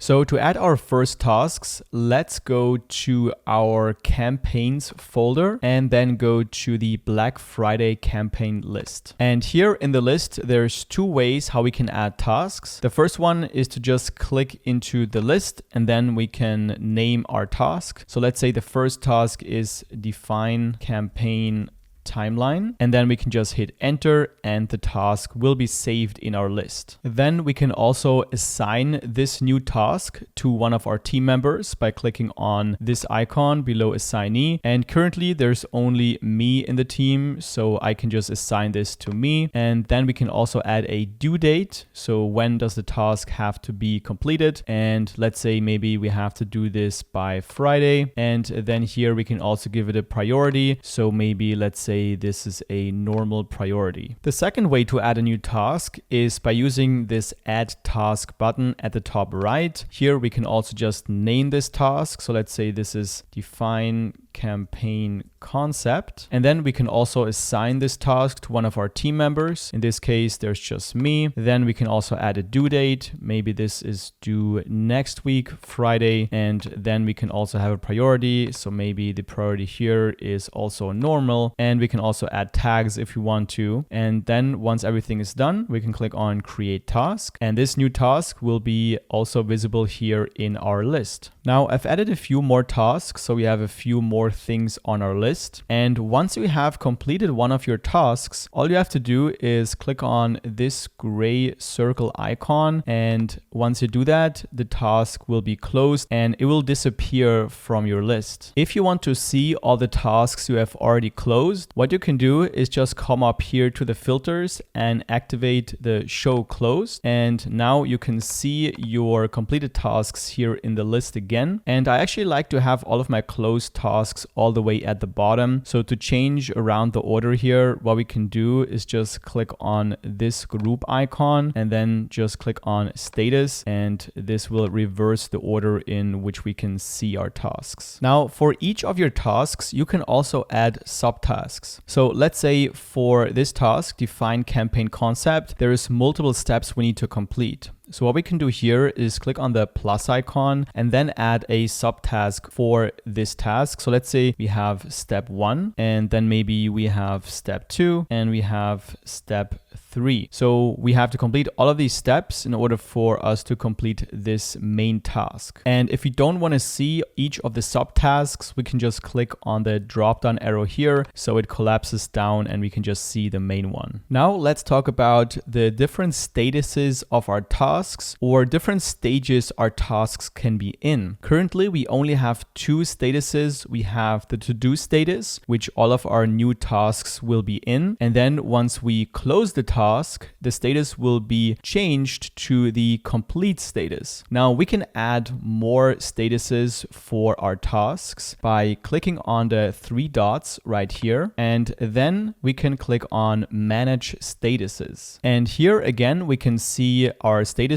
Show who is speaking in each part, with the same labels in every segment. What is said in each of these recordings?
Speaker 1: So to add our first tasks, let's go to our campaigns folder and then go to the Black Friday campaign list. And here in the list, there's two ways how we can add tasks. The first one is to just click into the list and then we can name our task. So let's say the first task is define campaign timeline, and then we can just hit enter and the task will be saved in our list. Then we can also assign this new task to one of our team members by clicking on this icon below assignee. And currently there's only me in the team, so I can just assign this to me. And then we can also add a due date. So when does the task have to be completed? And let's say maybe we have to do this by Friday. And then here we can also give it a priority. So maybe let's say this is a normal priority. The second way to add a new task is by using this add task button at the top right. Here we can also just name this task. So let's say this is define campaign concept. And then we can also assign this task to one of our team members. In this case, there's just me. Then we can also add a due date. Maybe this is due next week, Friday. And then we can also have a priority. So maybe the priority here is also normal. And we can also add tags if you want to. And then once everything is done, we can click on create task. And this new task will be also visible here in our list. Now I've added a few more tasks. So we have a few more things on our list. And once you have completed one of your tasks, all you have to do is click on this gray circle icon. And once you do that, the task will be closed and it will disappear from your list. If you want to see all the tasks you have already closed, what you can do is just come up here to the filters and activate the show closed. And now you can see your completed tasks here in the list again. And I actually like to have all of my closed tasks all the way at the bottom. So to change around the order here, what we can do is just click on this group icon and then just click on status, and this will reverse the order in which we can see our tasks. Now for each of your tasks, you can also add subtasks. So let's say for this task, define campaign concept, there is multiple steps we need to complete. So what we can do here is click on the plus icon and then add a subtask for this task. So let's say we have step 1 and then maybe we have step 2 and we have step 3. So we have to complete all of these steps in order for us to complete this main task. And if we don't want to see each of the subtasks, we can just click on the drop down arrow here. So it collapses down and we can just see the main one. Now let's talk about the different statuses of our tasks or different stages our tasks can be in. Currently, we only have two statuses. We have the to-do status, which all of our new tasks will be in. And then once we close the task, the status will be changed to the complete status. Now we can add more statuses for our tasks by clicking on the three dots right here. And then we can click on manage statuses. And here again, we can see our statuses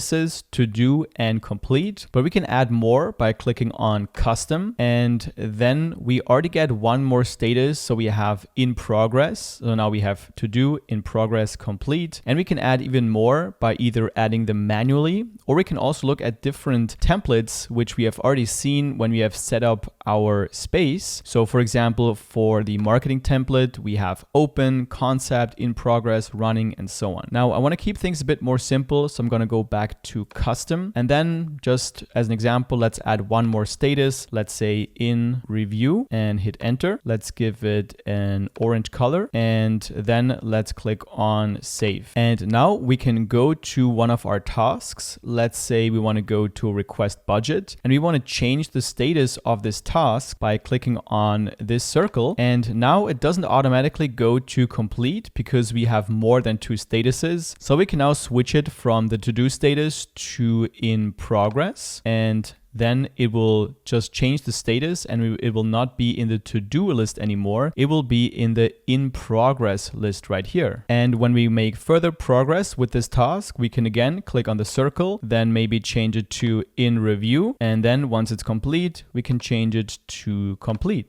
Speaker 1: to do and complete, but we can add more by clicking on custom. And then we already get one more status. So we have in progress. So now we have to do, in progress, complete. And we can add even more by either adding them manually, or we can also look at different templates, which we have already seen when we have set up our space. So for example, for the marketing template, we have open, concept, in progress, running, and so on. Now I want to keep things a bit more simple. So I'm going to go back to custom. And then just as an example, let's add one more status. Let's say in review and hit enter. Let's give it an orange color and then let's click on save. And now we can go to one of our tasks. Let's say we want to go to request budget and we want to change the status of this task by clicking on this circle. And now it doesn't automatically go to complete because we have more than two statuses. So we can now switch it from the to-do status to in progress, and then it will just change the status and it will not be in the to-do list anymore. It will be in the in progress list right here. And when we make further progress with this task, we can again click on the circle, then maybe change it to in review. And then once it's complete, we can change it to complete.